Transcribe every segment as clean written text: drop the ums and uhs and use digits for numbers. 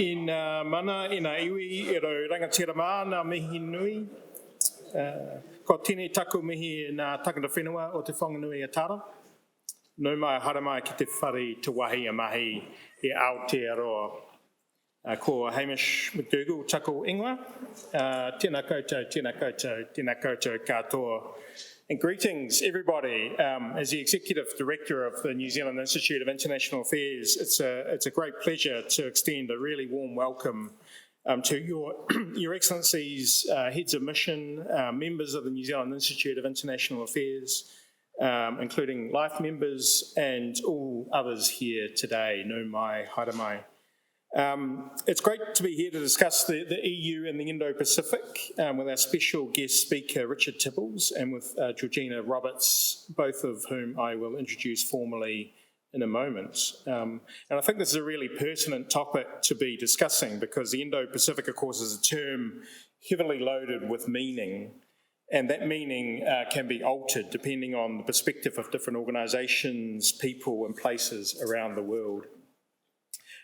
mana ina iwi I ro rangatira mā nā mihi nui. Ko tēnei taku mihi nā takana whenua o te whanganui a Tara. Nau mai hara mai ki te whare te wahi a mahi e Aotearoa. Ko Hamish McDougall taku ingoa. Tēnā koutou, tēnā koutou, tēnā koutou katoa. And greetings, everybody. As the Executive Director of the New Zealand Institute of International Affairs, it's a great pleasure to extend a really warm welcome to Your Excellencies, Heads of Mission, members of the New Zealand Institute of International Affairs, including life members and all others here today. Nau mai, haere mai. It's great to be here to discuss the EU and the Indo-Pacific with our special guest speaker, Richard Tibbels, and with Georgina Roberts, both of whom I will introduce formally in a moment. And I think this is a really pertinent topic to be discussing because the Indo-Pacific, of course, is a term heavily loaded with meaning, and that meaning can be altered depending on the perspective of different organisations, people and places around the world.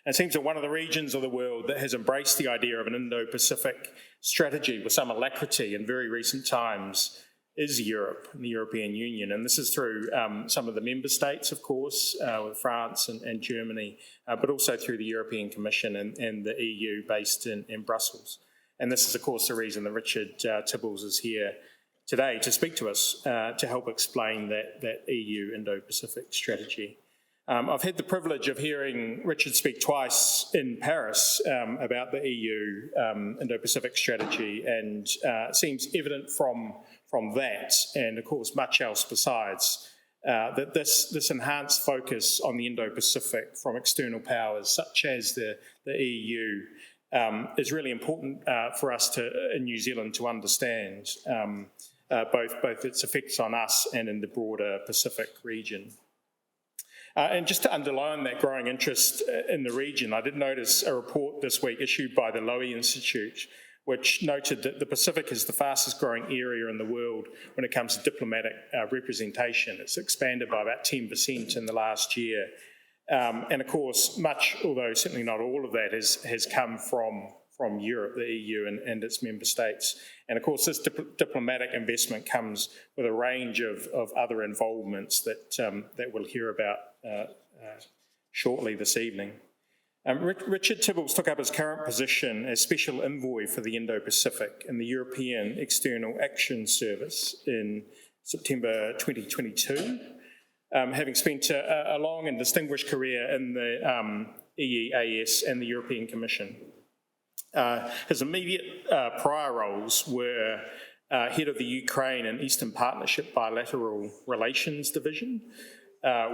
It seems that one of the regions of the world that has embraced the idea of an Indo-Pacific strategy with some alacrity in very recent times is Europe and the European Union. And this is through some of the member states, of course, with France and Germany, but also through the European Commission and the EU based in Brussels. And this is, of course, the reason that Richard Tibbels is here today to speak to us to help explain that EU Indo-Pacific strategy. I've had the privilege of hearing Richard speak twice in Paris about the EU Indo-Pacific strategy, and it seems evident from that, and of course much else besides, that this enhanced focus on the Indo-Pacific from external powers such as the EU is really important for us in New Zealand to understand both its effects on us and in the broader Pacific region. And just to underline that growing interest in the region, I did notice a report this week issued by the Lowy Institute, which noted that the Pacific is the fastest growing area in the world when it comes to diplomatic representation. It's expanded by about 10% in the last year. And of course, much, although certainly not all of that, has come from Europe, the EU and its member states. And of course, this diplomatic investment comes with a range of other involvements that we'll hear about shortly this evening. Richard Tibbels took up his current position as Special Envoy for the Indo-Pacific in the European External Action Service in September 2022, having spent a long and distinguished career in the EEAS and the European Commission. His immediate prior roles were head of the Ukraine and Eastern Partnership Bilateral Relations Division,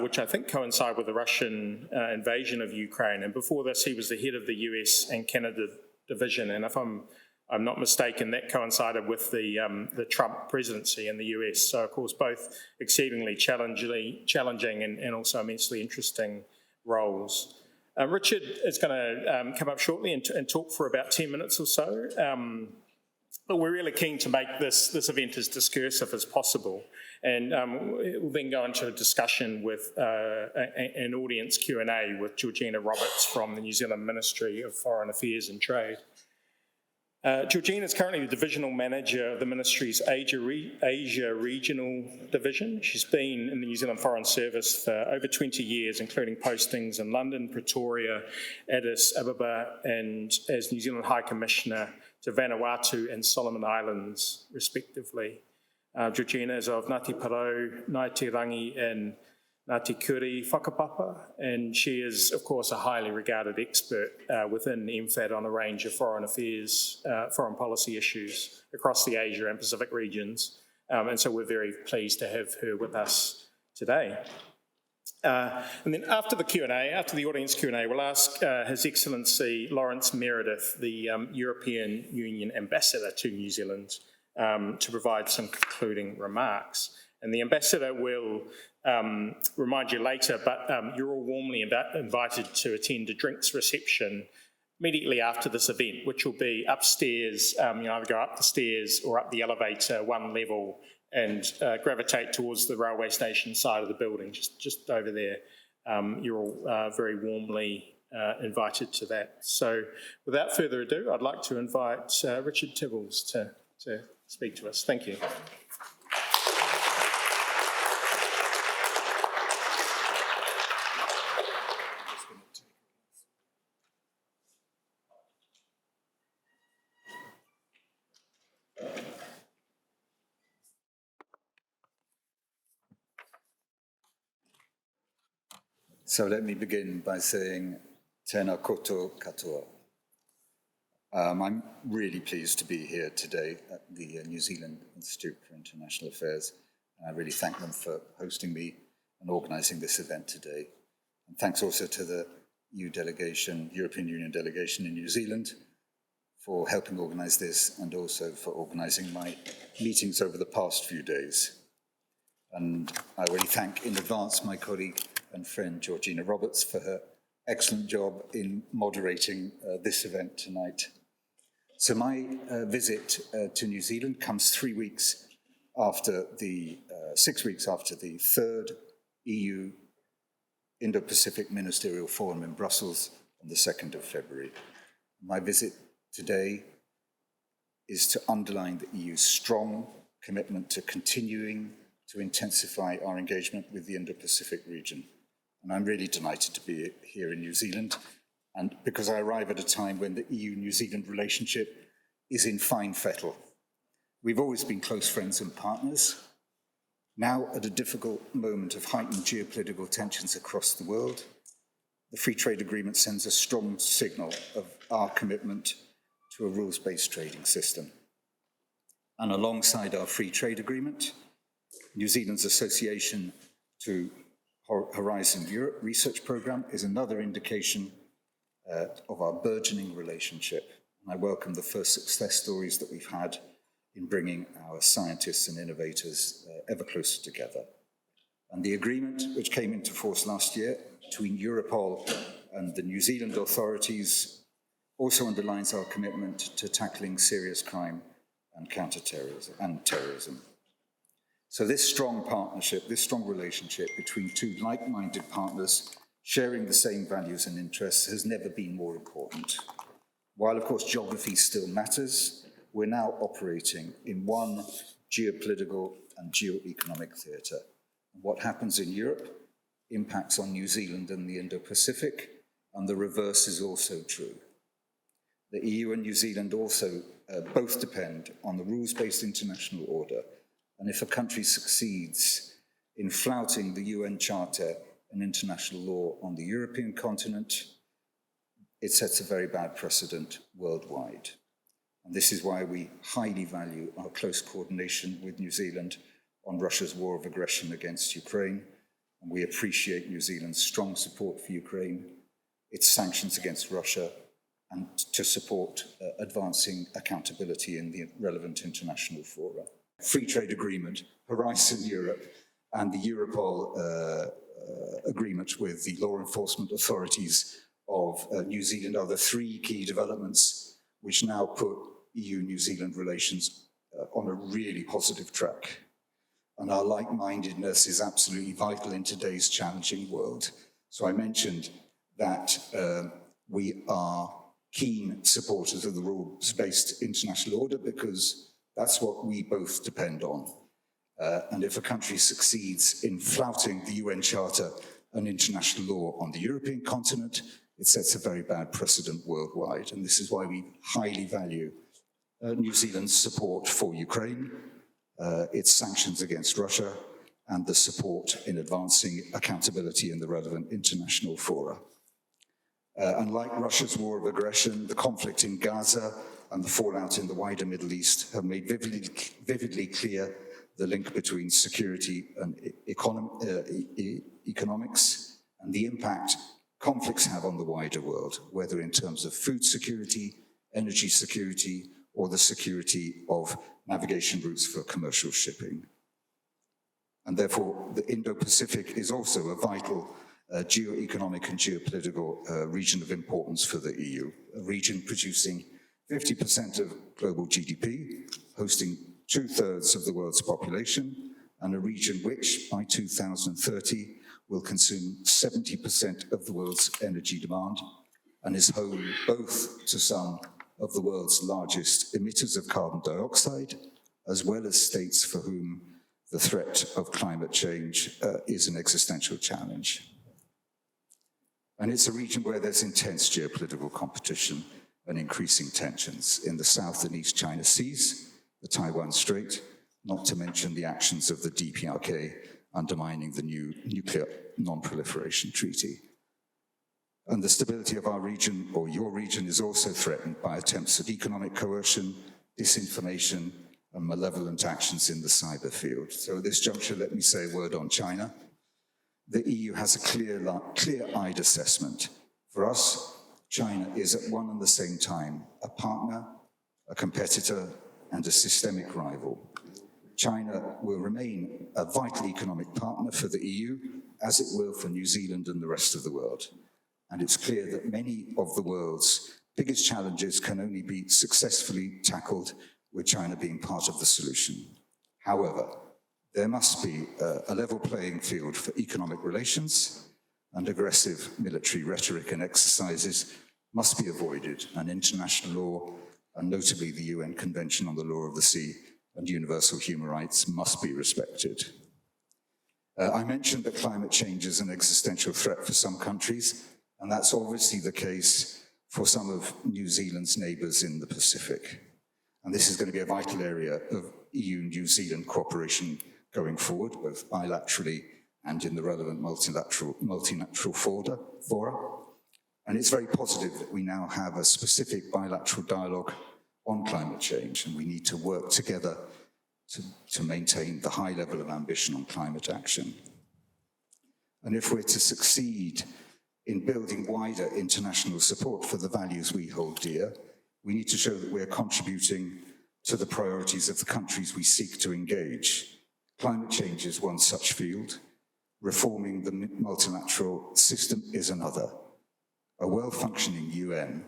which I think coincided with the Russian invasion of Ukraine. And before this, he was the head of the US and Canada Division. And if I'm not mistaken, that coincided with the Trump presidency in the US. So, of course, both exceedingly challenging and also immensely interesting roles. Richard is going to come up shortly and talk for about 10 minutes or so. But we're really keen to make this event as discursive as possible. And we'll then go into a discussion with an audience Q&A with Georgina Roberts from the New Zealand Ministry of Foreign Affairs and Trade. Georgina is currently the Divisional Manager of the Ministry's Asia Regional Division. She's been in the New Zealand Foreign Service for over 20 years, including postings in London, Pretoria, Addis Ababa, and as New Zealand High Commissioner to Vanuatu and Solomon Islands, respectively. Georgina is of Ngāti Porou, Ngāti Rangi and Ngāti Kuri whakapapa, and she is, of course, a highly regarded expert within MFAT on a range of foreign affairs, foreign policy issues across the Asia and Pacific regions, and so we're very pleased to have her with us today. And then after the Q&A, after the audience Q&A, we'll ask His Excellency Lawrence Meredith, the European Union Ambassador to New Zealand, to provide some concluding remarks. And the Ambassador will remind you later, but you're all warmly invited to attend a drinks reception immediately after this event, which will be upstairs. You either go up the stairs or up the elevator one level and gravitate towards the railway station side of the building, just over there. You're all very warmly invited to that. So without further ado, I'd like to invite Richard Tibbels to speak to us. Thank you. So let me begin by saying tēnā koutou katoa. I'm really pleased to be here today at the New Zealand Institute for International Affairs, and I really thank them for hosting me and organising this event today. And thanks also to the European Union delegation in New Zealand for helping organise this, and also for organising my meetings over the past few days. And I really thank in advance my colleague and friend Georgina Roberts for her excellent job in moderating this event tonight. So my visit to New Zealand comes 6 weeks after the third EU Indo-Pacific Ministerial Forum in Brussels on the 2nd of February. My visit today is to underline the EU's strong commitment to continuing to intensify our engagement with the Indo-Pacific region. And I'm really delighted to be here in New Zealand, and because I arrive at a time when the EU-New Zealand relationship is in fine fettle. We've always been close friends and partners. Now, at a difficult moment of heightened geopolitical tensions across the world, the free trade agreement sends a strong signal of our commitment to a rules-based trading system. And alongside our free trade agreement, New Zealand's association to Horizon Europe research programme is another indication of our burgeoning relationship. And I welcome the first success stories that we've had in bringing our scientists and innovators ever closer together. And the agreement, which came into force last year between Europol and the New Zealand authorities, also underlines our commitment to tackling serious crime and counter-terrorism and terrorism. So this strong partnership, this strong relationship between two like-minded partners sharing the same values and interests has never been more important. While, of course, geography still matters, we're now operating in one geopolitical and geo-economic theatre. What happens in Europe impacts on New Zealand and the Indo-Pacific, and the reverse is also true. The EU and New Zealand also both depend on the rules-based international order. And if a country succeeds in flouting the UN Charter and international law on the European continent, it sets a very bad precedent worldwide. And this is why we highly value our close coordination with New Zealand on Russia's war of aggression against Ukraine. And we appreciate New Zealand's strong support for Ukraine, its sanctions against Russia, and to support advancing accountability in the relevant international fora. Free trade agreement, Horizon Europe, and the Europol agreement with the law enforcement authorities of New Zealand are the three key developments which now put EU-New Zealand relations on a really positive track. And our like-mindedness is absolutely vital in today's challenging world. So I mentioned that we are keen supporters of the rules-based international order because that's what we both depend on. And if a country succeeds in flouting the UN Charter and international law on the European continent, it sets a very bad precedent worldwide. And this is why we highly value New Zealand's support for Ukraine, its sanctions against Russia, and the support in advancing accountability in the relevant international fora. Unlike Russia's war of aggression, the conflict in Gaza and the fallout in the wider Middle East have made vividly clear the link between security and economics and the impact conflicts have on the wider world, whether in terms of food security, energy security, or the security of navigation routes for commercial shipping. And therefore, the Indo-Pacific is also a vital geo-economic and geopolitical region of importance for the EU, a region producing 50% of global GDP, hosting 2/3 of the world's population, and a region which, by 2030, will consume 70% of the world's energy demand and is home both to some of the world's largest emitters of carbon dioxide, as well as states for whom the threat of climate change is an existential challenge. And it's a region where there's intense geopolitical competition and increasing tensions in the South and East China Seas, the Taiwan Strait, not to mention the actions of the DPRK undermining the new Nuclear Non-Proliferation Treaty. And the stability of our region, or your region, is also threatened by attempts at economic coercion, disinformation, and malevolent actions in the cyber field. So at this juncture, let me say a word on China. The EU has a clear-eyed assessment. For us, China is at one and the same time a partner, a competitor, and a systemic rival. China will remain a vital economic partner for the EU, as it will for New Zealand and the rest of the world. And it's clear that many of the world's biggest challenges can only be successfully tackled with China being part of the solution. However, there must be a level playing field for economic relations, and aggressive military rhetoric and exercises must be avoided, and international law, and notably the UN Convention on the Law of the Sea and universal human rights, must be respected. I mentioned that climate change is an existential threat for some countries, and that's obviously the case for some of New Zealand's neighbours in the Pacific. And this is going to be a vital area of EU-New Zealand cooperation going forward, both bilaterally and in the relevant multilateral fora. And it's very positive that we now have a specific bilateral dialogue on climate change, and we need to work together to maintain the high level of ambition on climate action. And if we're to succeed in building wider international support for the values we hold dear, we need to show that we're contributing to the priorities of the countries we seek to engage. Climate change is one such field. Reforming the multilateral system is another. A well-functioning UN,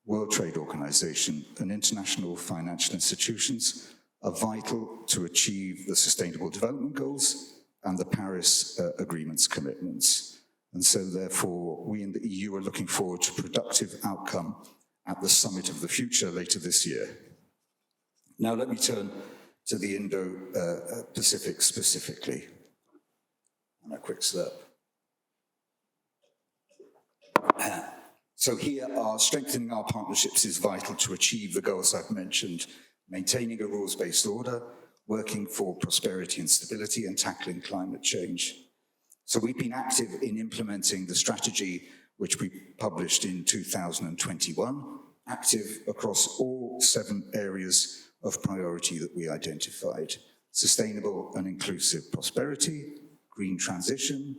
World Trade Organization, and international financial institutions are vital to achieve the Sustainable Development Goals and the Paris Agreement's commitments. And so therefore, we in the EU are looking forward to a productive outcome at the Summit of the Future later this year. Now let me turn to the Indo-Pacific specifically. And a quick slurp. So here, strengthening our partnerships is vital to achieve the goals I've mentioned, maintaining a rules-based order, working for prosperity and stability, and tackling climate change. So we've been active in implementing the strategy which we published in 2021, active across all 7 areas of priority that we identified: sustainable and inclusive prosperity, green transition,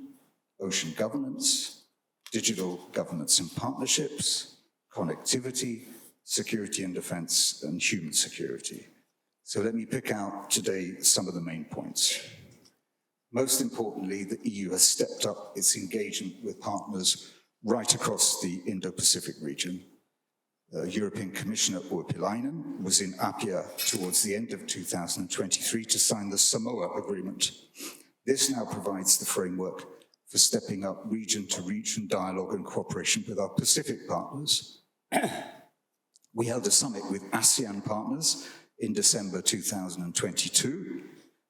ocean governance, digital governance and partnerships, connectivity, security and defense, and human security. So let me pick out today some of the main points. Most importantly, the EU has stepped up its engagement with partners right across the Indo-Pacific region. European Commissioner Urpilainen was in Apia towards the end of 2023 to sign the Samoa Agreement. This now provides the framework for stepping up region-to-region dialogue and cooperation with our Pacific partners. We held a summit with ASEAN partners in December 2022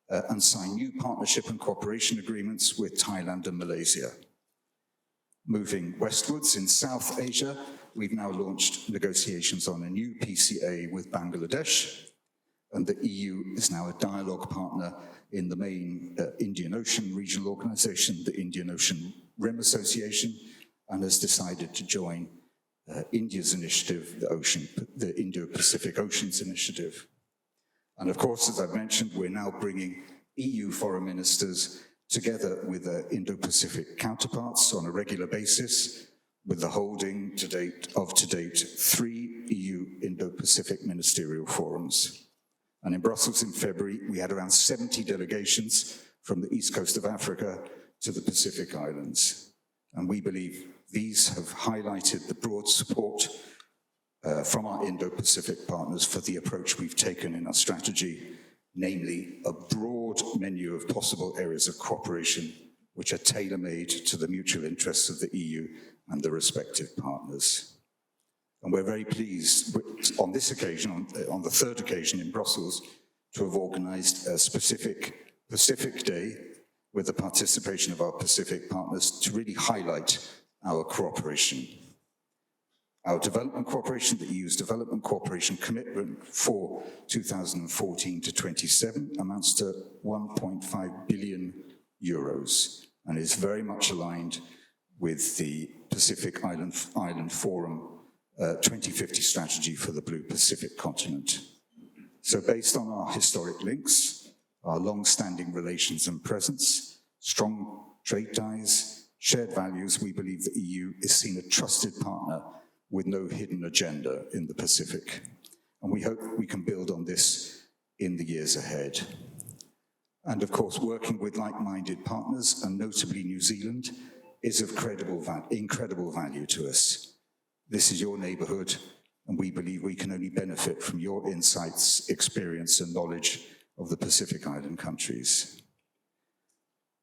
and signed new partnership and cooperation agreements with Thailand and Malaysia. Moving westwards in South Asia, we've now launched negotiations on a new PCA with Bangladesh, and the EU is now a dialogue partner in the main Indian Ocean regional organization, the Indian Ocean Rim Association, and has decided to join India's initiative, the Indo-Pacific Oceans Initiative. And of course, as I've mentioned, we're now bringing EU foreign ministers together with their Indo-Pacific counterparts on a regular basis, with the holding to date 3 EU Indo-Pacific ministerial forums. And in Brussels in February, we had around 70 delegations from the east coast of Africa to the Pacific Islands. And we believe these have highlighted the broad support from our Indo-Pacific partners for the approach we've taken in our strategy, namely a broad menu of possible areas of cooperation which are tailor-made to the mutual interests of the EU and the respective partners. And we're very pleased on this occasion, on the third occasion in Brussels, to have organised a specific Pacific Day with the participation of our Pacific partners to really highlight our cooperation. Our development cooperation, the EU's development cooperation commitment for 2014 to 27 amounts to 1.5 billion euros and is very much aligned with the Pacific Island Forum 2050 strategy for the Blue Pacific continent. So based on our historic links, our long-standing relations and presence, strong trade ties, shared values, we believe the EU is seen a trusted partner with no hidden agenda in the Pacific. And we hope we can build on this in the years ahead. And of course, working with like-minded partners, and notably New Zealand, is of incredible value to us. This is your neighbourhood, and we believe we can only benefit from your insights, experience, and knowledge of the Pacific Island countries.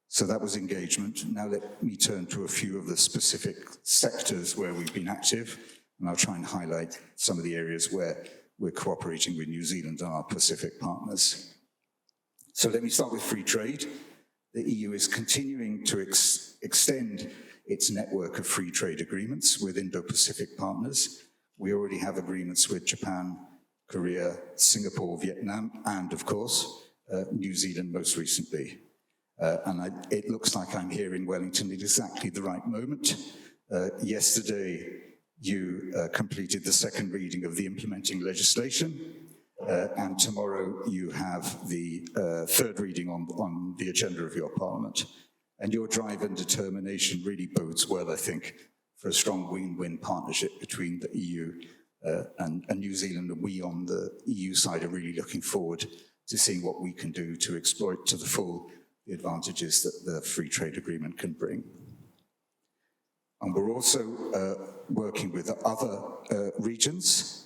So that was engagement. Now let me turn to a few of the specific sectors where we've been active, and I'll try and highlight some of the areas where we're cooperating with New Zealand and our Pacific partners. So let me start with free trade. The EU is continuing to extend its network of free trade agreements with Indo-Pacific partners. We already have agreements with Japan, Korea, Singapore, Vietnam, and of course, New Zealand most recently. It looks like I'm here in Wellington at exactly the right moment. Yesterday, you completed the second reading of the implementing legislation, and tomorrow you have the third reading on the agenda of your parliament. And your drive and determination really bodes well, I think, for a strong win-win partnership between the EU and New Zealand. And we on the EU side are really looking forward to seeing what we can do to exploit to the full the advantages that the free trade agreement can bring. And we're also working with other regions.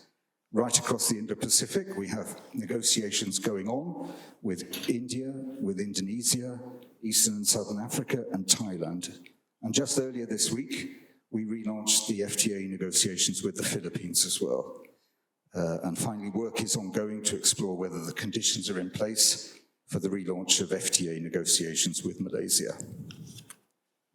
Right across the Indo-Pacific, we have negotiations going on with India, with Indonesia, Eastern and Southern Africa, and Thailand. And just earlier this week, we relaunched the FTA negotiations with the Philippines as well. And finally, work is ongoing to explore whether the conditions are in place for the relaunch of FTA negotiations with Malaysia.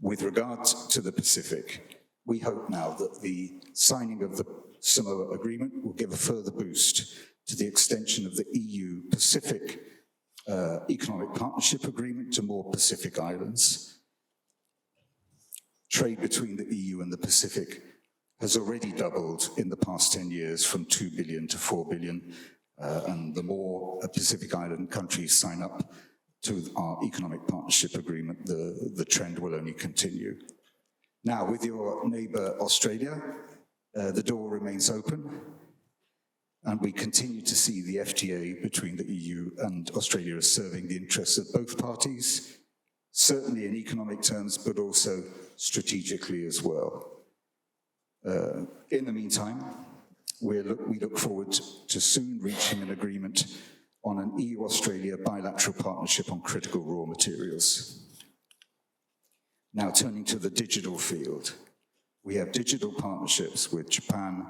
With regard to the Pacific, we hope now that the signing of the Samoa Agreement will give a further boost to the extension of the EU-Pacific Economic Partnership Agreement to more Pacific islands. Trade between the EU and the Pacific has already doubled in the past 10 years from 2 billion to 4 billion, and the more Pacific Island countries sign up to our Economic Partnership Agreement, the trend will only continue. Now, with your neighbour Australia, the door remains open, and we continue to see the FTA between the EU and Australia as serving the interests of both parties, certainly in economic terms, but also strategically as well. In the meantime, we look forward to soon reaching an agreement on an EU-Australia bilateral partnership on critical raw materials. Now turning to the digital field, we have digital partnerships with Japan,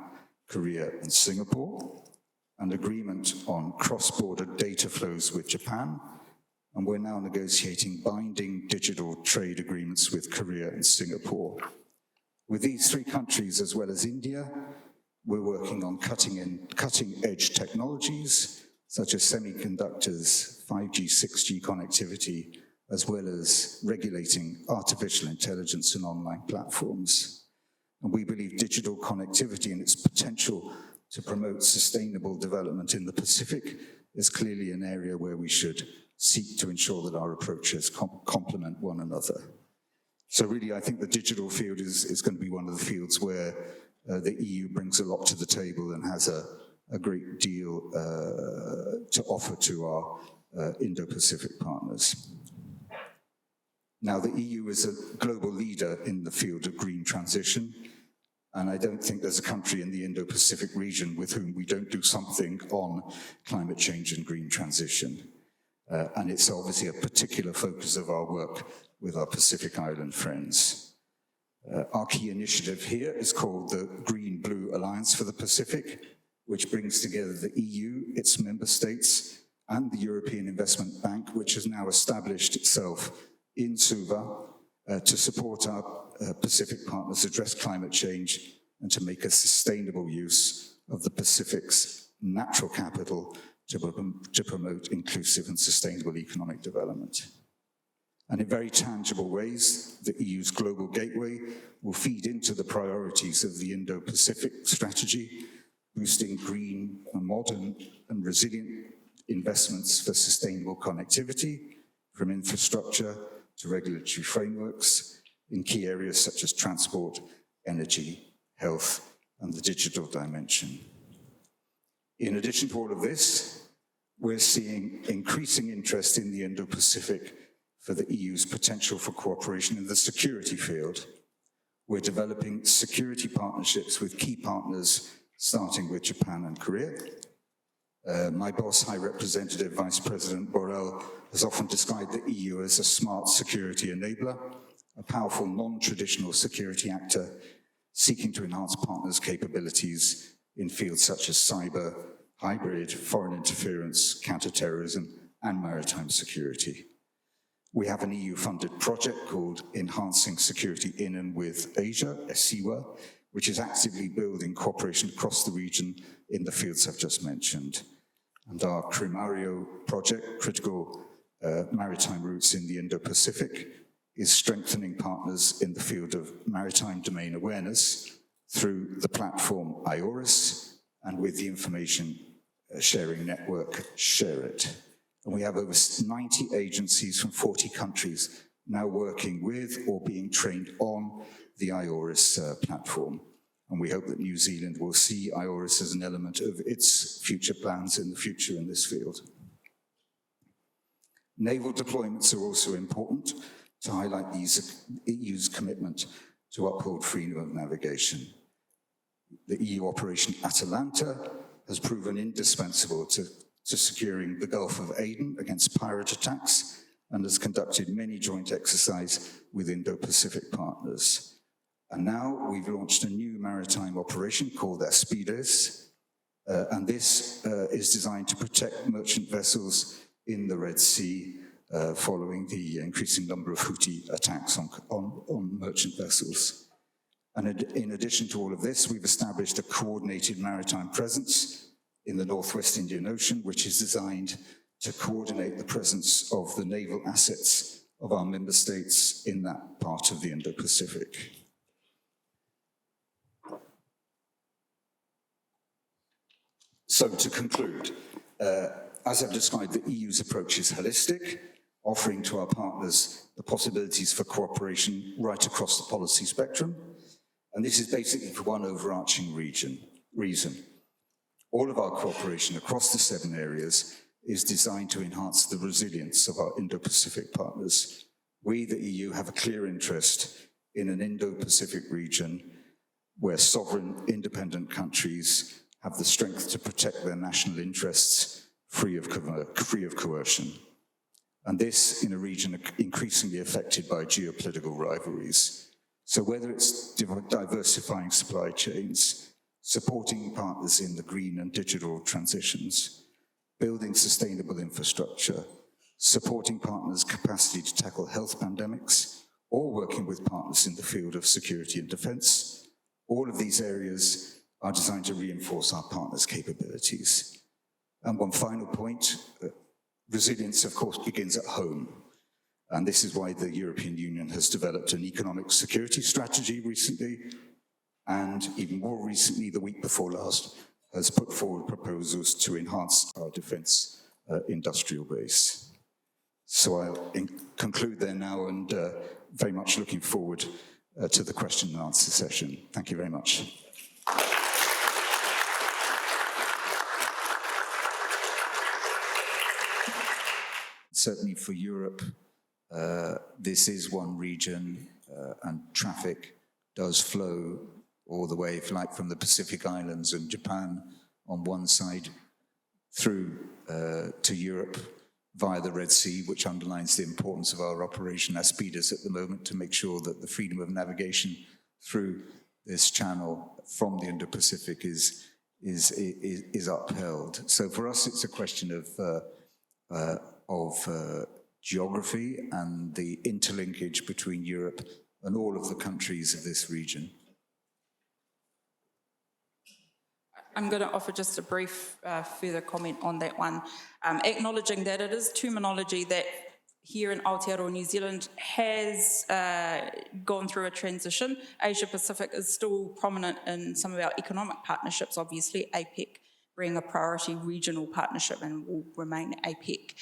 Korea, and Singapore, an agreement on cross-border data flows with Japan, and we're now negotiating binding digital trade agreements with Korea and Singapore. With these three countries, as well as India, we're working on cutting-edge technologies, such as semiconductors, 5G, 6G connectivity, as well as regulating artificial intelligence and online platforms. And we believe digital connectivity and its potential to promote sustainable development in the Pacific is clearly an area where we should seek to ensure that our approaches complement one another. So really, I think the digital field is going to be one of the fields where the EU brings a lot to the table and has a great deal to offer to our Indo-Pacific partners. Now, the EU is a global leader in the field of green transition, and I don't think there's a country in the Indo-Pacific region with whom we don't do something on climate change and green transition. And it's obviously a particular focus of our work with our Pacific Island friends. Our key initiative here is called the Green-Blue Alliance for the Pacific, which brings together the EU, its member states, and the European Investment Bank, which has now established itself in Suva to support our Pacific partners address climate change and to make a sustainable use of the Pacific's natural capital to promote inclusive and sustainable economic development. And in very tangible ways, the EU's Global Gateway will feed into the priorities of the Indo-Pacific strategy, boosting green and modern and resilient investments for sustainable connectivity, from infrastructure to regulatory frameworks in key areas such as transport, energy, health, and the digital dimension. In addition to all of this, we're seeing increasing interest in the Indo-Pacific for the EU's potential for cooperation in the security field. We're developing security partnerships with key partners, starting with Japan and Korea. My boss, High Representative Vice President Borrell, has often described the EU as a smart security enabler, a powerful non-traditional security actor seeking to enhance partners' capabilities in fields such as cyber, hybrid, foreign interference, counterterrorism, and maritime security. We have an EU-funded project called Enhancing Security in and with Asia, SEWA, which is actively building cooperation across the region in the fields I've just mentioned. And our CRIMARIO project, Critical Maritime Routes in the Indo-Pacific, is strengthening partners in the field of maritime domain awareness through the platform IORIS and with the information sharing network ShareIt. And we have over 90 agencies from 40 countries now working with or being trained on the IORIS platform. And we hope that New Zealand will see IORIS as an element of its future plans in the future in this field. Naval deployments are also important to highlight the EU's commitment to uphold freedom of navigation. The EU Operation Atalanta has proven indispensable to securing the Gulf of Aden against pirate attacks and has conducted many joint exercises with Indo-Pacific partners. And now we've launched a new maritime operation called Aspides, and this is designed to protect merchant vessels in the Red Sea following the increasing number of Houthi attacks on merchant vessels. And in addition to all of this, we've established a coordinated maritime presence in the Northwest Indian Ocean, which is designed to coordinate the presence of the naval assets of our member states in that part of the Indo-Pacific. So to conclude, as I've described, the EU's approach is holistic, offering to our partners the possibilities for cooperation right across the policy spectrum. And this is basically for one overarching reason. All of our cooperation across the 7 areas is designed to enhance the resilience of our Indo-Pacific partners. We, the EU, have a clear interest in an Indo-Pacific region where sovereign, independent countries have the strength to protect their national interests free of coercion. And this in a region increasingly affected by geopolitical rivalries. So whether it's diversifying supply chains, supporting partners in the green and digital transitions, building sustainable infrastructure, supporting partners' capacity to tackle health pandemics, or working with partners in the field of security and defense, all of these areas are designed to reinforce our partners' capabilities. And one final point, resilience, of course, begins at home. And this is why the European Union has developed an economic security strategy recently, and even more recently, the week before last, has put forward proposals to enhance our defense industrial base. So I'll conclude there now and very much looking forward to the question and answer session. Thank you very much. Certainly for Europe, this is one region and traffic does flow all the way, if you like, from the Pacific Islands and Japan on one side through to Europe via the Red Sea, which underlines the importance of our Operation Aspides at the moment to make sure that the freedom of navigation through this channel from the Indo-Pacific is upheld. So for us, it's a question of geography and the interlinkage between Europe and all of the countries of this region. I'm going to offer just a brief further comment on that one, acknowledging that it is terminology that here in Aotearoa, New Zealand has gone through a transition. Asia Pacific is still prominent in some of our economic partnerships, obviously, APEC being a priority regional partnership and will remain APEC.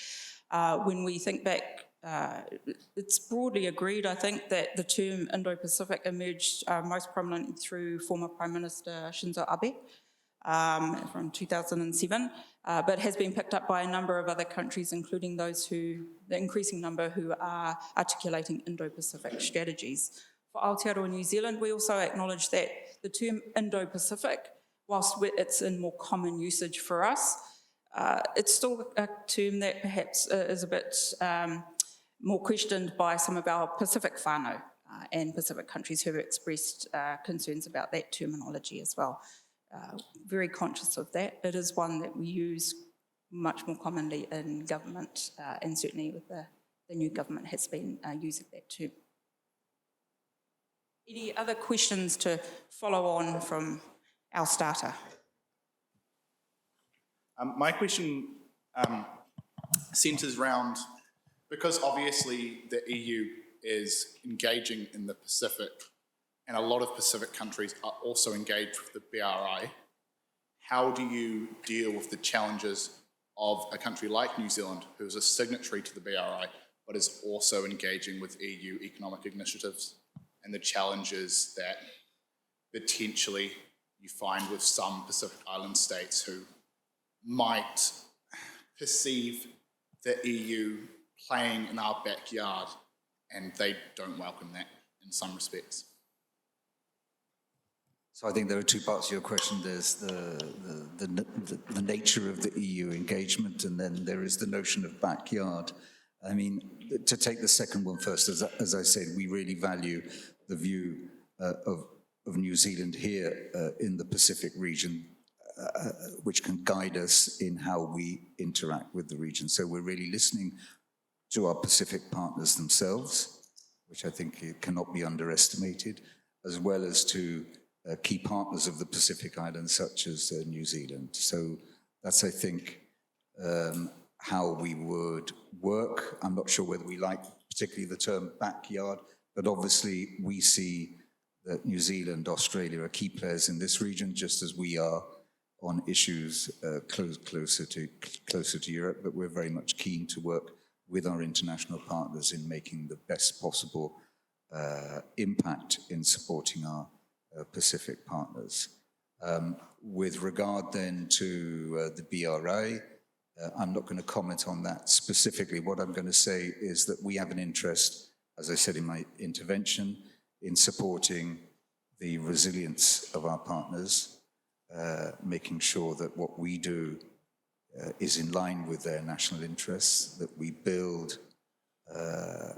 When we think back, it's broadly agreed, I think, that the term Indo-Pacific emerged most prominently through former Prime Minister Shinzo Abe from 2007, but has been picked up by a number of other countries, including those the increasing number who are articulating Indo-Pacific strategies. For Aotearoa New Zealand, we also acknowledge that the term Indo-Pacific, whilst it's in more common usage for us, it's still a term that perhaps is a bit more questioned by some of our Pacific whānau and Pacific countries who have expressed concerns about that terminology as well. Very conscious of that. It is one that we use much more commonly in government, and certainly with the new government has been using that term. Any other questions to follow on from our starter? My question centres around, because obviously the EU is engaging in the Pacific, and a lot of Pacific countries are also engaged with the BRI, how do you deal with the challenges of a country like New Zealand, who is a signatory to the BRI, but is also engaging with EU economic initiatives, and the challenges that potentially you find with some Pacific Island states who might perceive the EU playing in our backyard, and they don't welcome that in some respects? So I think there are two parts to your question. There's the nature of the EU engagement, and then there is the notion of backyard. I mean, to take the second one first, as I said, we really value the view of New Zealand here in the Pacific region, which can guide us in how we interact with the region. So we're really listening to our Pacific partners themselves, which I think cannot be underestimated, as well as to key partners of the Pacific Islands, such as New Zealand. So that's, I think, how we would work. I'm not sure whether we like particularly the term backyard, but obviously we see that New Zealand, Australia are key players in this region, just as we are on issues closer to Europe, but we're very much keen to work with our international partners in making the best possible impact in supporting our Pacific partners. With regard then to the BRI, I'm not going to comment on that specifically. What I'm going to say is that we have an interest, as I said in my intervention, in supporting the resilience of our partners, making sure that what we do is in line with their national interests, that we build,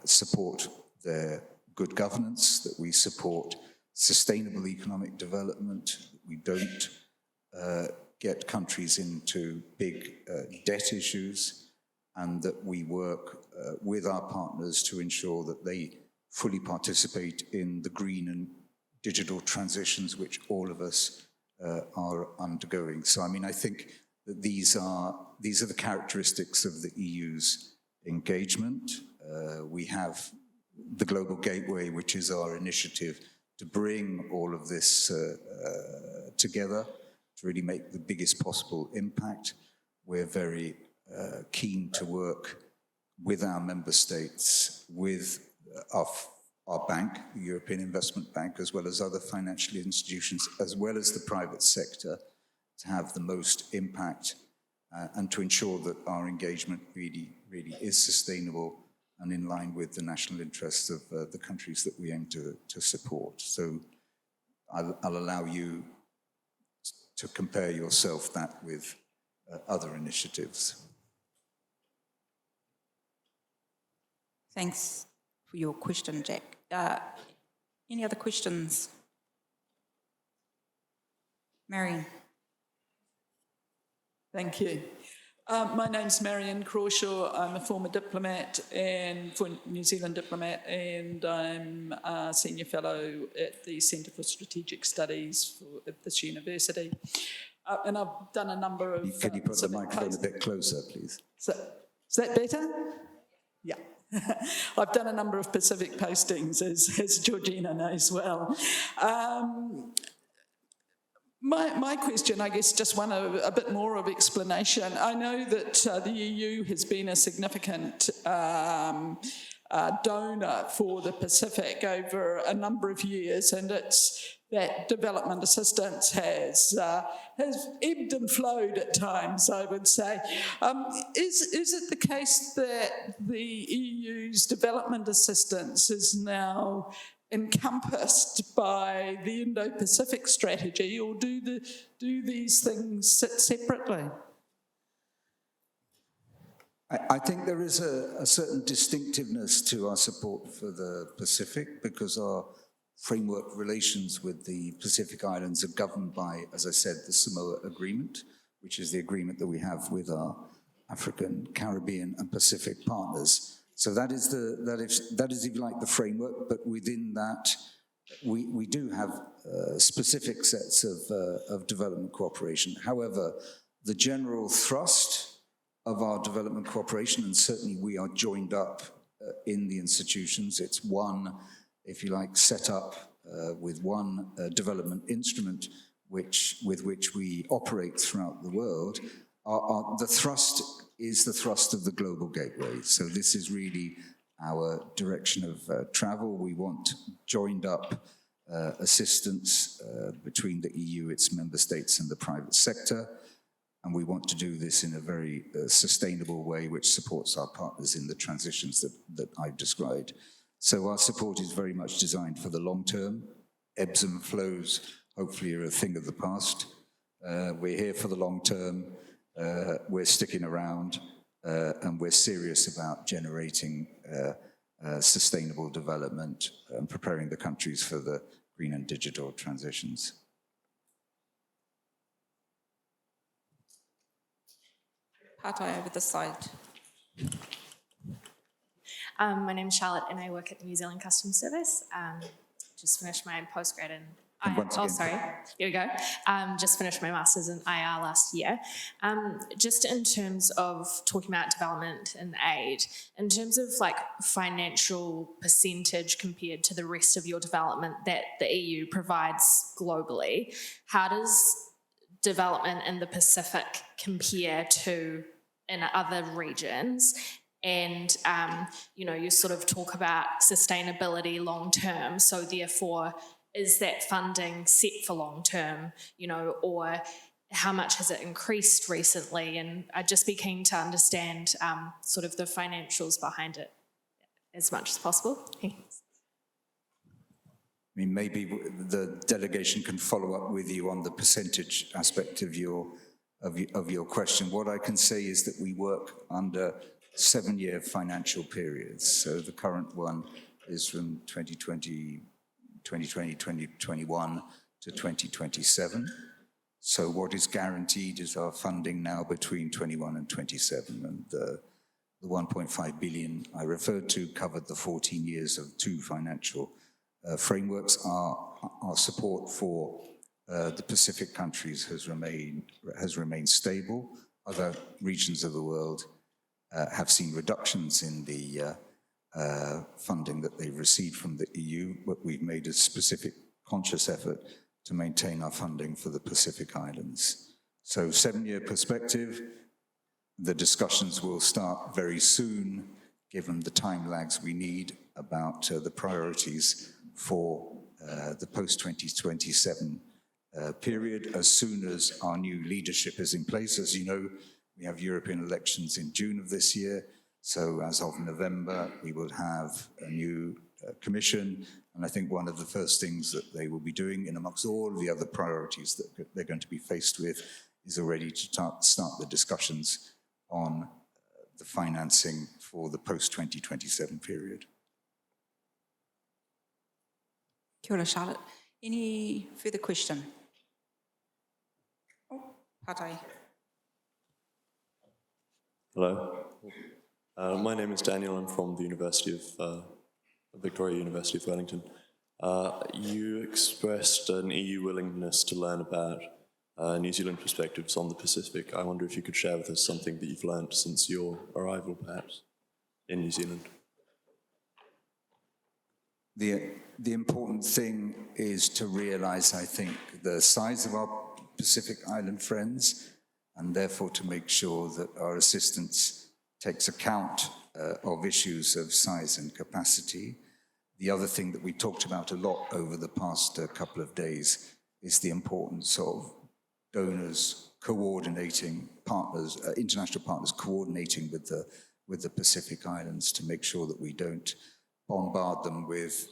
support their good governance, that we support sustainable economic development, that we don't get countries into big debt issues, and that we work with our partners to ensure that they fully participate in the green and digital transitions which all of us are undergoing. So, I mean, I think that these are the characteristics of the EU's engagement. We have the Global Gateway, which is our initiative to bring all of this together, to really make the biggest possible impact. We're very keen to work with our member states, with our bank, the European Investment Bank, as well as other financial institutions, as well as the private sector, to have the most impact and to ensure that our engagement really is sustainable and in line with the national interests of the countries that we aim to support. So I'll allow you to compare yourself that with other initiatives. Thanks for your question, Jack. Any other questions Marion. Thank you. My name's Marion Crawshaw. I'm a former diplomat and for New Zealand diplomat, and I'm a senior fellow at the Centre for Strategic Studies at this university. And I've done a number of... Can you put the microphone a bit closer, please? So, is that better? Yeah. I've done a number of Pacific postings, as Georgina knows well. My question, I guess, just one a bit more of explanation. I know that the EU has been a significant donor for the Pacific over a number of years, and it's that development assistance has ebbed and flowed at times, I would say. Is it the case that the EU's development assistance is now encompassed by the Indo-Pacific strategy, or do these things sit separately? I think there is a certain distinctiveness to our support for the Pacific because our framework relations with the Pacific Islands are governed by, as I said, the Samoa Agreement, which is the agreement that we have with our African, Caribbean and Pacific partners. So that is, if you like, the framework, but within that, we do have specific sets of development cooperation. However, the general thrust of our development cooperation, and certainly we are joined up in the institutions, it's one, if you like, set up with one development instrument with which we operate throughout the world. The thrust is the thrust of the Global Gateway. So this is really our direction of travel. We want joined up assistance between the EU, its member states and the private sector. And we want to do this in a very sustainable way, which supports our partners in the transitions that I've described. So our support is very much designed for the long term. Ebbs and flows, hopefully, are a thing of the past. We're here for the long term. We're sticking around, and we're serious about generating sustainable development and preparing the countries for the green and digital transitions. Patai over the side. My name's Charlotte and I work at the New Zealand Customs Service. Just finished my postgrad in here we go. Just finished my master's in IR last year. Just in terms of talking about development and aid, in terms of like financial percentage compared to the rest of your development that the EU provides globally, how does development in the Pacific compare to in other regions? And, you sort of talk about sustainability long term. So therefore, is that funding set for long term, or how much has it increased recently? And I'd just be keen to understand sort of the financials behind it as much as possible. Thanks. I mean, maybe the delegation can follow up with you on the percentage aspect of your question. What I can say is that we work under 7-year financial periods. So the current one is from 2020, 2021 to 2027. So what is guaranteed is our funding now between 21 and 27. And the 1.5 billion I referred to covered the 14 years of 2 financial frameworks. Our support for the Pacific countries has remained stable. Other regions of the world have seen reductions in the funding that they've received from the EU, but we've made a specific conscious effort to maintain our funding for the Pacific Islands. So 7-year perspective, the discussions will start very soon, given the time lags we need about the priorities for the post-2027 period, as soon as our new leadership is in place. As you know, we have European elections in June of this year. So as of November, we will have a new commission. And I think one of the first things that they will be doing, in amongst all the other priorities that they're going to be faced with, is already to start the discussions on the financing for the post-2027 period. Kia ora, Charlotte. Any further question? Patai. Hello. My name is Daniel. I'm from the Victoria University of Wellington. You expressed an EU willingness to learn about New Zealand perspectives on the Pacific. I wonder if you could share with us something that you've learned since your arrival, perhaps, in New Zealand. The important thing is to realise, I think, the size of our Pacific Island friends, and therefore to make sure that our assistance takes account of issues of size and capacity. The other thing that we talked about a lot over the past couple of days is the importance of donors coordinating, partners, international partners coordinating with the Pacific Islands to make sure that we don't bombard them with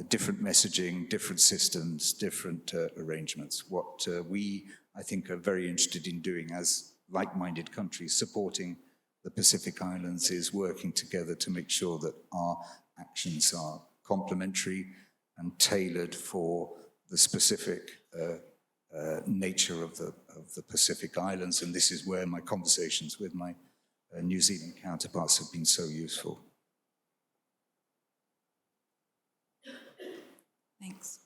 different messaging, different systems, different arrangements. What we, I think, are very interested in doing as like-minded countries supporting the Pacific Islands is working together to make sure that our actions are complementary and tailored for the specific nature of the Pacific Islands. And this is where my conversations with my New Zealand counterparts have been so useful. Thanks.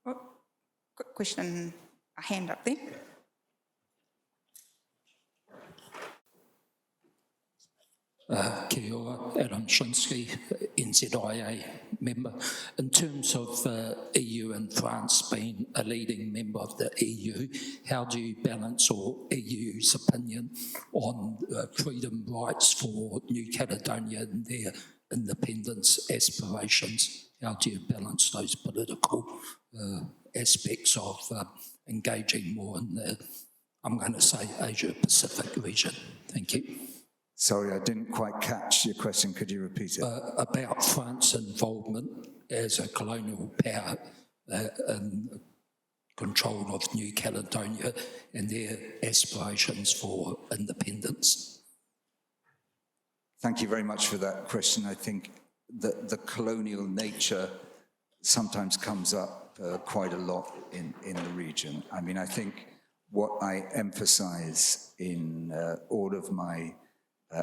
Oh, quick question, a hand up there. Kia ora, Adam Shinsky, NZIA member. In terms of EU and France being a leading member of the EU, how do you balance or EU's opinion on freedom rights for New Caledonia and their independence aspirations? How do you balance those political aspects of engaging more in the, I'm going to say, Asia-Pacific region? Thank you. Sorry, I didn't quite catch your question. Could you repeat it? About France's involvement as a colonial power in control of New Caledonia and their aspirations for independence. Thank you very much for that question. I think that the colonial nature sometimes comes up quite a lot in the region. I mean, I think what I emphasize in all of my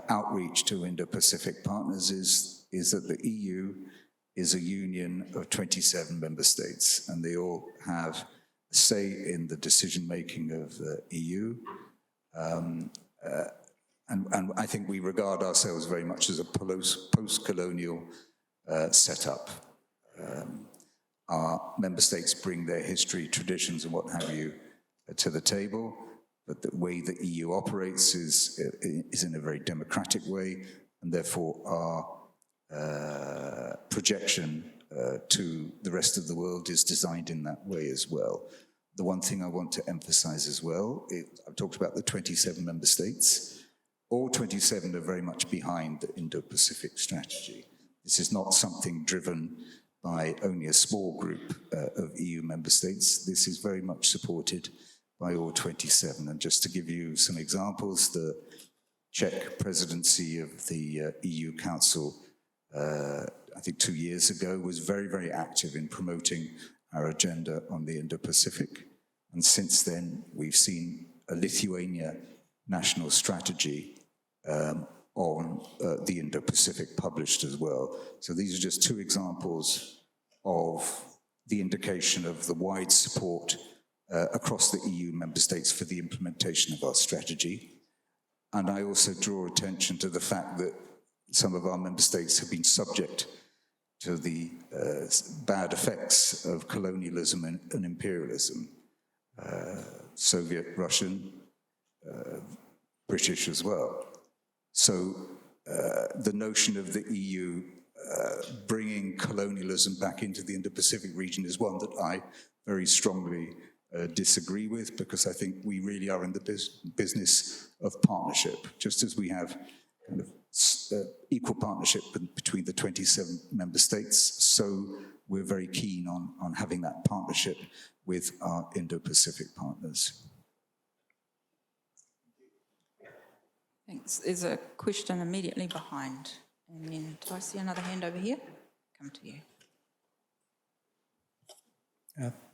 outreach to Indo-Pacific partners is that the EU is a union of 27 member states, and they all have a say in the decision-making of the EU. And I think we regard ourselves very much as a post-colonial setup. Our member states bring their history, traditions, and what have you to the table. But the way the EU operates is in a very democratic way, and therefore our projection to the rest of the world is designed in that way as well. The one thing I want to emphasize as well, I've talked about the 27 member states. All 27 are very much behind the Indo-Pacific strategy. This is not something driven by only a small group of EU member states. This is very much supported by all 27. And just to give you some examples, the Czech presidency of the EU Council, I think 2 years ago, was very, very active in promoting our agenda on the Indo-Pacific. And since then, we've seen a Lithuania national strategy on the Indo-Pacific published as well. So these are just 2 examples of the indication of the wide support across the EU member states for the implementation of our strategy. And I also draw attention to the fact that some of our member states have been subject to the bad effects of colonialism and imperialism, Soviet, Russian, British as well. So the notion of the EU bringing colonialism back into the Indo-Pacific region is one that I very strongly disagree with, because I think we really are in the business of partnership, just as we have kind of equal partnership between the 27 member states. So we're very keen on having that partnership with our Indo-Pacific partners. Thanks. There's a question immediately behind. And then, do I see another hand over here? Come to you.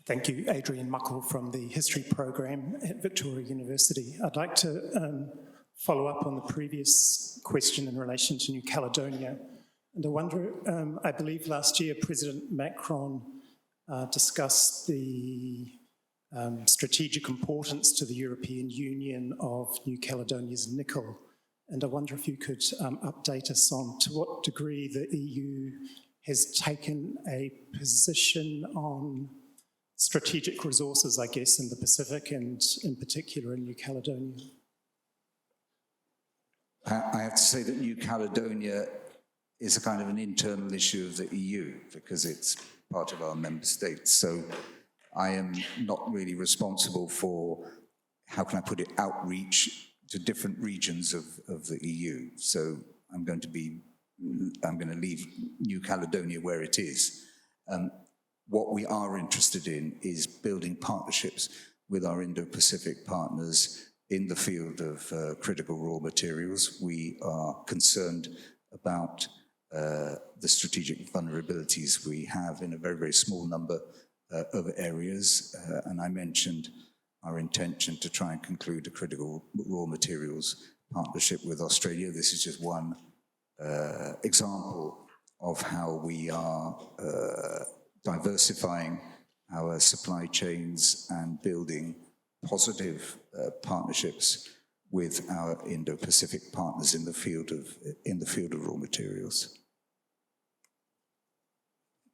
Thank you, Adrian Muckle from the History Program at Victoria University. I'd like to follow up on the previous question in relation to New Caledonia. And I wonder, I believe last year President Macron discussed the strategic importance to the European Union of New Caledonia's nickel. And I wonder if you could update us on to what degree the EU has taken a position on strategic resources, I guess, in the Pacific and in particular in New Caledonia. I have to say that New Caledonia is a kind of an internal issue of the EU because it's part of our member states. So I am not really responsible for, how can I put it, outreach to different regions of the EU. So I'm going to leave New Caledonia where it is. What we are interested in is building partnerships with our Indo-Pacific partners in the field of critical raw materials. We are concerned about the strategic vulnerabilities we have in a very, very small number of areas. And I mentioned our intention to try and conclude a critical raw materials partnership with Australia. This is just one example of how we are diversifying our supply chains and building positive partnerships with our Indo-Pacific partners in the field of raw materials.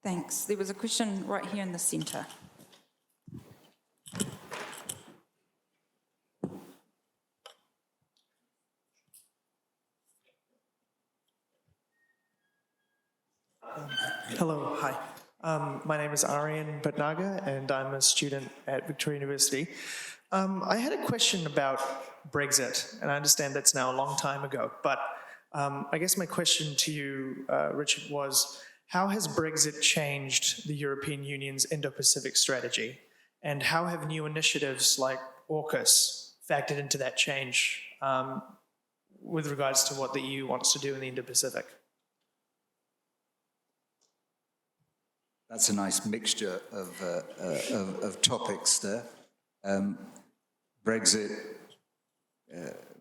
Thanks. There was a question right here in the centre. Hello, hi. My name is Aryan Bhatnagar, and I'm a student at Victoria University. I had a question about Brexit, and I understand that's now a long time ago, but I guess my question to you, Richard, was how has Brexit changed the European Union's Indo-Pacific strategy? And how have new initiatives like AUKUS factored into that change with regards to what the EU wants to do in the Indo-Pacific? That's a nice mixture of topics there. Brexit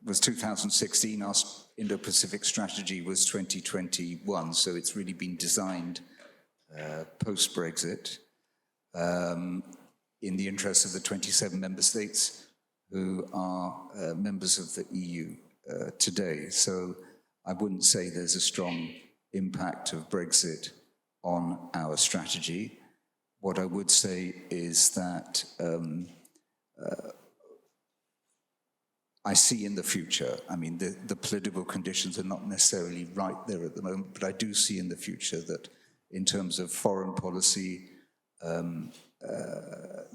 was 2016, our Indo-Pacific strategy was 2021, so it's really been designed post-Brexit in the interest of the 27 member states who are members of the EU today. So I wouldn't say there's a strong impact of Brexit on our strategy. What I would say is that I see in the future, I mean, the political conditions are not necessarily right there at the moment, but I do see in the future that in terms of foreign policy, the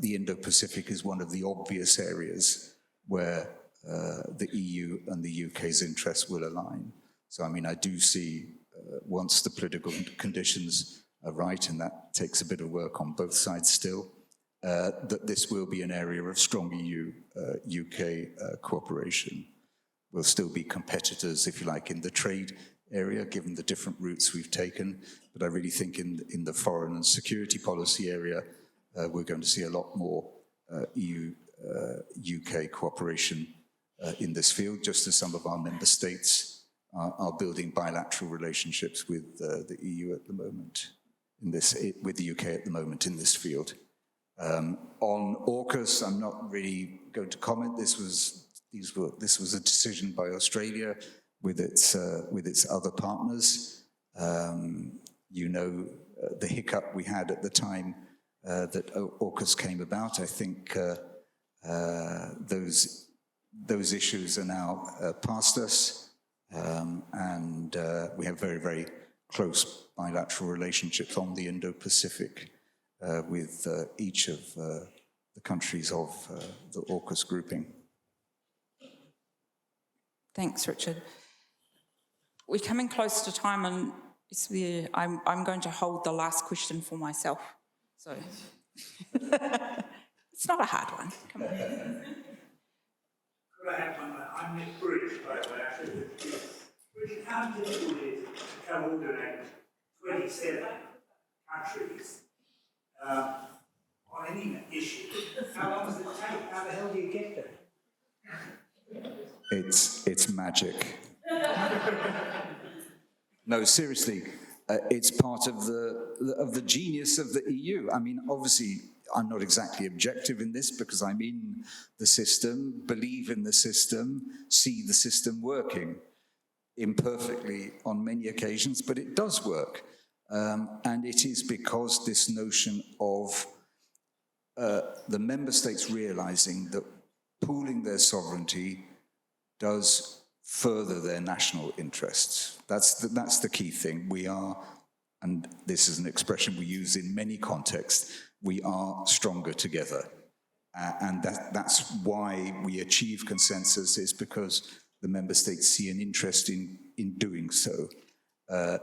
Indo-Pacific is one of the obvious areas where the EU and the UK's interests will align. So, I mean, I do see once the political conditions are right, and that takes a bit of work on both sides still, that this will be an area of strong EU-UK cooperation. We'll still be competitors, if you like, in the trade area, given the different routes we've taken. But I really think in the foreign and security policy area, we're going to see a lot more EU-UK cooperation in this field, just as some of our member states are building bilateral relationships with the EU at the moment, with the UK at the moment in this field. On AUKUS, I'm not really going to comment. This was a decision by Australia with its other partners. You know the hiccup we had at the time that AUKUS came about. I think those issues are now past us, and we have very, very close bilateral relationships on the Indo-Pacific with each of the countries of the AUKUS grouping. Thanks, Richard. We're coming close to time, and I'm going to hold the last question for myself. So it's not a hard one. Come on. Could I have one? I'm Nick British, by the way. Richard, how difficult is it to coordinate 27 countries on magic. No, seriously, it's part of the genius of the EU. I mean, obviously, I'm not exactly objective in this because I'm in the system, believe in the system, see the system working imperfectly on many occasions, but it does work. And it is because this notion of the member states realizing that pooling their sovereignty does further their national interests. That's the key thing. We are, and this is an expression we use in many contexts, we are stronger together. And that's why we achieve consensus, is because the member states see an interest in doing so.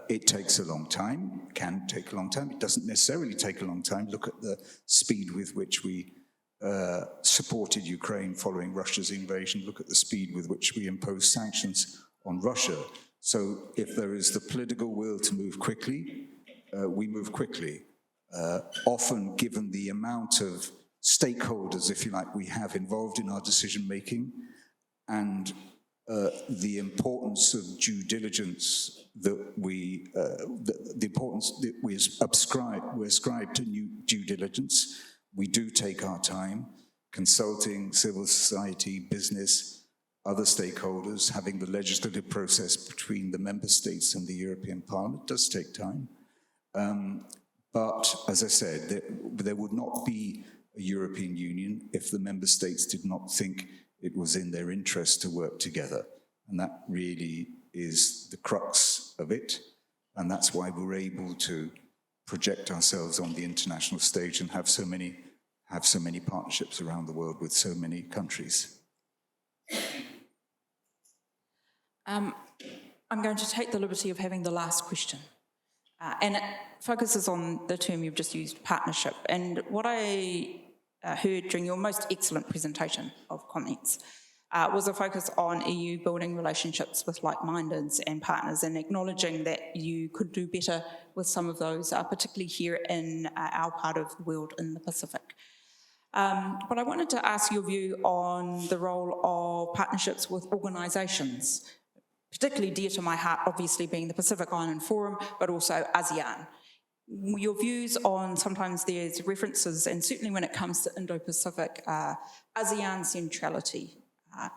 It takes a long time, can take a long time. It doesn't necessarily take a long time. Look at the speed with which we supported Ukraine following Russia's invasion. Look at the speed with which we imposed sanctions on Russia. So if there is the political will to move quickly, we move quickly. Often, given the amount of stakeholders, if you like, we have involved in our decision-making, and the importance of due diligence that the importance that we ascribe to due diligence. We do take our time, consulting civil society, business, other stakeholders, having the legislative process between the member states and the European Parliament does take time. But as I said, there would not be a European Union if the member states did not think it was in their interest to work together. And that really is the crux of it. And that's why we're able to project ourselves on the international stage and have so many partnerships around the world with so many countries. I'm going to take the liberty of having the last question. And it focuses on the term you've just used, partnership. And what I heard during your most excellent presentation of comments was a focus on EU building relationships with like-mindeds and partners, and acknowledging that you could do better with some of those, particularly here in our part of the world in the Pacific. But I wanted to ask your view on the role of partnerships with organisations, particularly dear to my heart, obviously being the Pacific Island Forum, but also ASEAN. Your views on, sometimes there's references, and certainly when it comes to Indo-Pacific, ASEAN centrality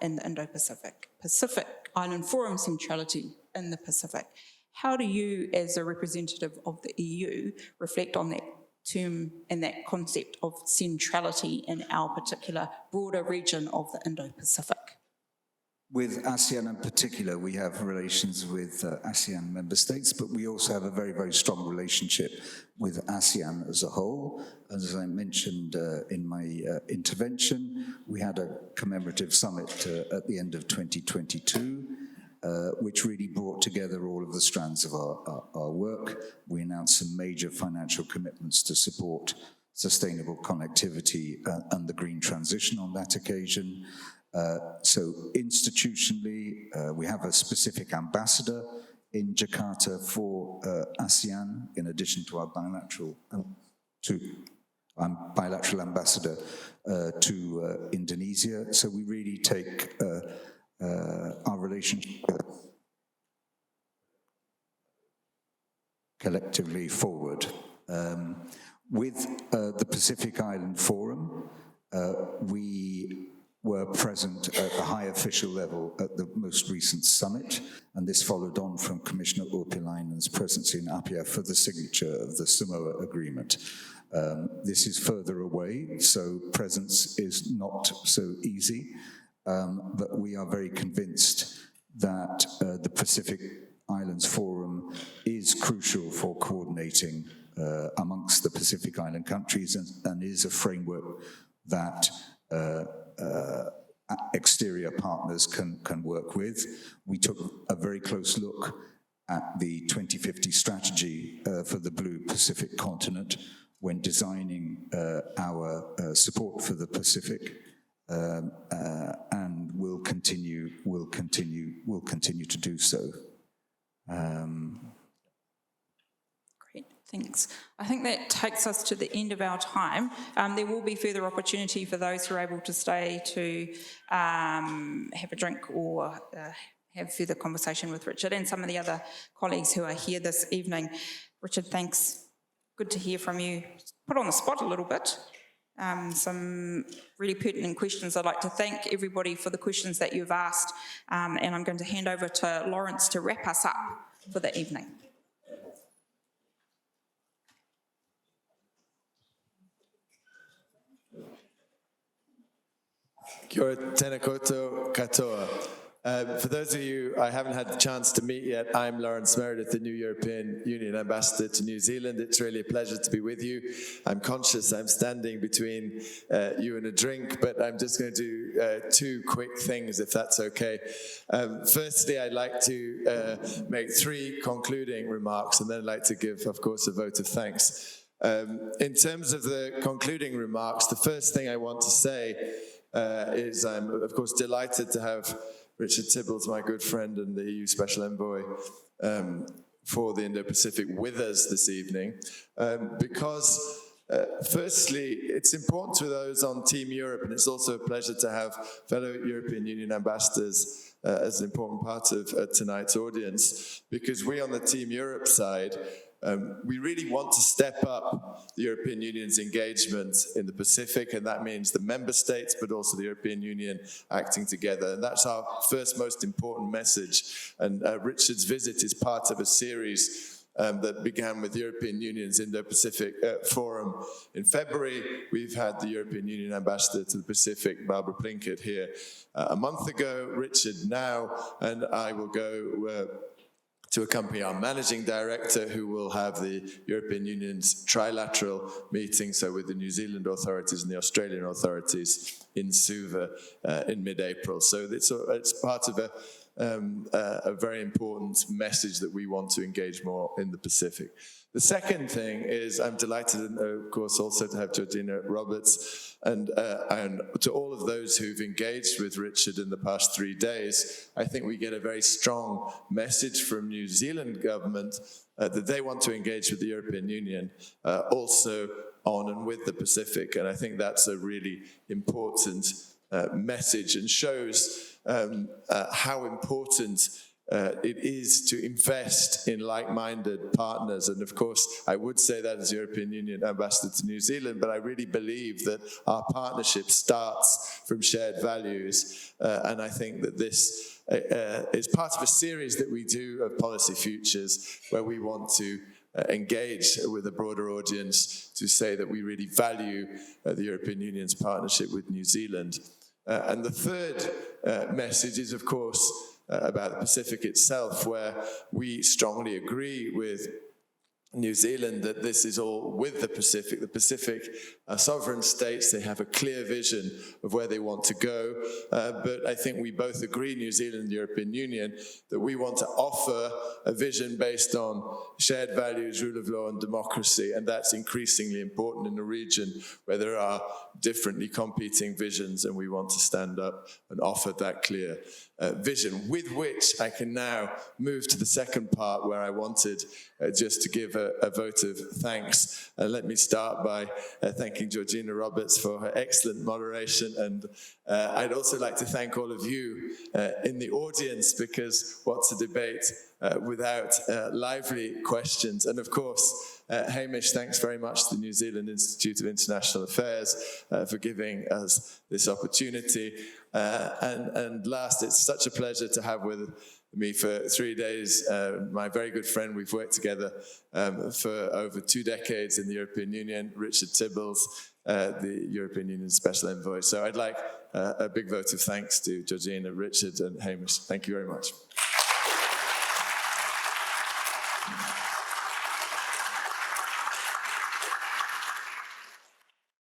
in the Indo-Pacific, Pacific Island Forum centrality in the Pacific. How do you, as a representative of the EU, reflect on that term and that concept of centrality in our particular broader region of the Indo-Pacific? With ASEAN in particular, we have relations with ASEAN member states, but we also have a very, very strong relationship with ASEAN as a whole. As I mentioned in my intervention, we had a commemorative summit at the end of 2022, which really brought together all of the strands of our work. We announced some major financial commitments to support sustainable connectivity and the green transition on that occasion. So institutionally, we have a specific ambassador in Jakarta for ASEAN, in addition to our bilateral ambassador to Indonesia. So we really take our relationship collectively forward. With the Pacific Island Forum, we were present at the high official level at the most recent summit, and this followed on from Commissioner Urpilainen's presence in Apia for the signature of the Samoa Agreement. This is further away, so presence is not so easy, but we are very convinced that the Pacific Islands Forum is crucial for coordinating amongst the Pacific Island countries and is a framework that exterior partners can work with. We took a very close look at the 2050 strategy for the Blue Pacific continent when designing our support for the Pacific, and we'll continue to do so. Thanks. I think that takes us to the end of our time. There will be further opportunity for those who are able to stay to have a drink or have further conversation with Richard and some of the other colleagues who are here this evening. Richard, thanks. Good to hear from you. Put on the spot a little bit. Some really pertinent questions. I'd like to thank everybody for the questions that you've asked, and I'm going to hand over to Lawrence to wrap us up for the evening. Kia ora, tēnā koutou katoa. For those of you I haven't had the chance to meet yet, I'm Lawrence Meredith, the new European Union Ambassador to New Zealand. It's really a pleasure to be with you. I'm conscious I'm standing between you and a drink, but I'm just going to do two quick things, if that's okay. Firstly, I'd like to make three concluding remarks, and then I'd like to give, of course, a vote of thanks. In terms of the concluding remarks, the first thing I want to say is I'm, of course, delighted to have Richard Tibbels, my good friend and the EU Special Envoy for the Indo-Pacific, with us this evening, because firstly, it's important to those on Team Europe, and it's also a pleasure to have fellow European Union ambassadors as an important part of tonight's audience, because we on the Team Europe side, we really want to step up the European Union's engagement in the Pacific, and that means the member states, but also the European Union acting together. And that's our first most important message. And Richard's visit is part of a series that began with the European Union's Indo-Pacific Forum. In February, we've had the European Union Ambassador to the Pacific, Barbara Plinkett, here a month ago, Richard now, and I will go to accompany our managing director, who will have the European Union's trilateral meeting, so with the New Zealand authorities and the Australian authorities in Suva in mid-April. So it's part of a very important message that we want to engage more in the Pacific. The second thing is I'm delighted, of course, also to have Georgina Roberts and to all of those who've engaged with Richard in the past 3 days. I think we get a very strong message from New Zealand government that they want to engage with the European Union also on and with the Pacific. And I think that's a really important message, and shows how important it is to invest in like-minded partners. And of course, I would say that as European Union Ambassador to New Zealand, but I really believe that our partnership starts from shared values. And I think that this is part of a series that we do of Policy Futures, where we want to engage with a broader audience to say that we really value the European Union's partnership with New Zealand. And the third message is, of course, about the Pacific itself, where we strongly agree with New Zealand that this is all with the Pacific. The Pacific are sovereign states. They have a clear vision of where they want to go. But I think we both agree, New Zealand and the European Union, that we want to offer a vision based on shared values, rule of law and democracy. And that's increasingly important in a region where there are differently competing visions, and we want to stand up and offer that clear vision, with which I can now move to the second part, where I wanted just to give a vote of thanks. Let me start by thanking Georgina Roberts for her excellent moderation, and I'd also like to thank all of you in the audience, because what's a debate without lively questions? And of course, Hamish, thanks very much to the New Zealand Institute of International Affairs for giving us this opportunity. And last, it's such a pleasure to have with me for 3 days my very good friend. We've worked together for over 2 decades in the European Union, Richard Tibbels, the European Union Special Envoy. So I'd like a big vote of thanks to Georgina, Richard and Hamish. Thank you very much.